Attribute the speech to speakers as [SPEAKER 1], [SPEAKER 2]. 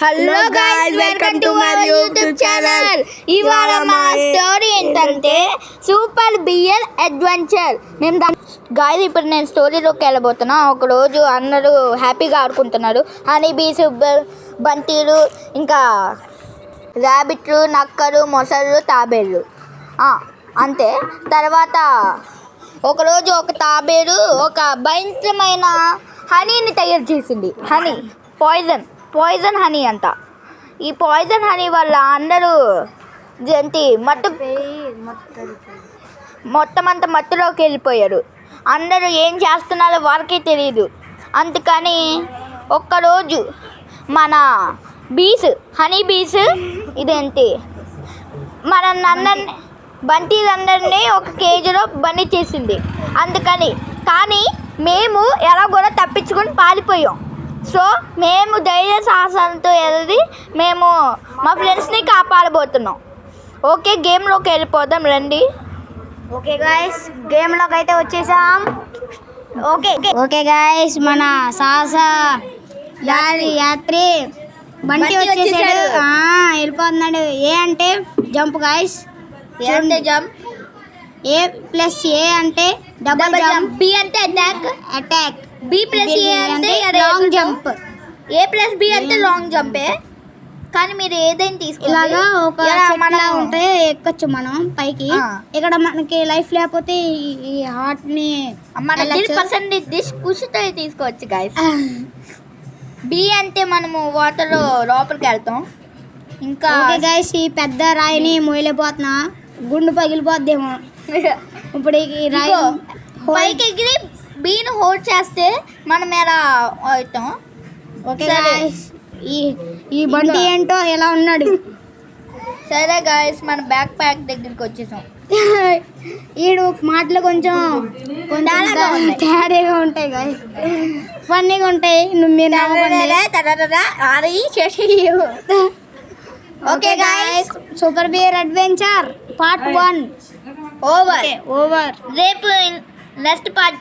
[SPEAKER 1] Hello guys, welcome to my YouTube channel. ఇవాళ మా story ఏంటంటే సూపర్ బియర్ అడ్వెంచర్. గైస్ ఇప్పుడు నేను స్టోరీలోకి వెళ్ళబోతున్నా. ఒకరోజు అందరూ హ్యాపీగా ఆడుకుంటున్నారు. హనీ బీస్, బంటీలు, ఇంకా ర్యాబిట్లు, నక్కలు, మొసళ్ళు, తాబేళ్ళు అంతే. తర్వాత ఒకరోజు ఒక తాబేలు ఒక భయంకరమైన హనీని తయారు చేసింది. హనీ పాయిజన్ హనీ అంట. ఈ పాయిజన్ హనీ వల్ల అందరూ మొత్తం అంతా మత్తులోకి వెళ్ళిపోయారు. అందరూ ఏం చేస్తున్నారో వారికే తెలియదు. అందుకని ఒక్కరోజు మన హనీ బీస్ మన బంటీలందరినీ ఒక కేజీలో బండి చేసింది. కానీ మేము ఎలా కూడా తప్పించుకొని పారిపోయాం. సో మేము ధైర్య సాహసాలతో వెళ్ళి మేము మా ఫ్రెండ్స్ని కాపాడబోతున్నాం. ఓకే, గేమ్లోకి వెళ్ళిపోదాం రండి.
[SPEAKER 2] ఓకే గాయస్, గేమ్లోకి అయితే వచ్చేసాం. ఓకే గాయస్, మన సాహస యాత్రి బంటి వచ్చేసాడు. వెళ్ళిపోతున్నాడు. ఏ అంటే జంప్ గాయస్.
[SPEAKER 1] జంప్.
[SPEAKER 2] ఏ ప్లస్ ఏ అంటే డబుల్ జంప్.
[SPEAKER 1] బి అంటే అటాక్. బి ప్లస్ ఏ అంటే
[SPEAKER 2] లాంగ్ జంప్.
[SPEAKER 1] ఏ ప్లస్ బి అంటే లాంగ్ జంపే. కానీ మీరు ఏదైనా తీసుకోండి.
[SPEAKER 2] ఇలాగా ఒక ఉంటే ఎక్కొచ్చు మనం పైకి. ఇక్కడ మనకి లైఫ్ లేకపోతే ఈ హార్ట్ ని
[SPEAKER 1] మన 10% ఖుషితో తీసుకోవచ్చు గాయస్. బి అంటే మనము వాటర్ లోపలికి వెళ్తాం. ఇంకా
[SPEAKER 2] గాయస్, ఈ పెద్ద రాయిని మోయలేకపోతున్నా, గుండు పగిలిపోద్దేమో. ఇప్పుడు ఈ రాయి
[SPEAKER 1] పైకి ఎగిరి బీను హోల్డ్ చేస్తే మనం ఎలా అవుతాం.
[SPEAKER 2] ఓకే గాయస్, ఈ బంటి ఏంటో ఎలా ఉన్నాడు.
[SPEAKER 1] సరే గాయస్, మన బ్యాక్ ప్యాక్ దగ్గరికి వచ్చేసాం.
[SPEAKER 2] ఈడు మాటలు కొంచెం తేడాగా ఉంటాయి గాయస్, ఫన్నీగా ఉంటాయి. Okay guys, super bear adventure part 1
[SPEAKER 1] over. రేపు నెక్స్ట్ పార్ట్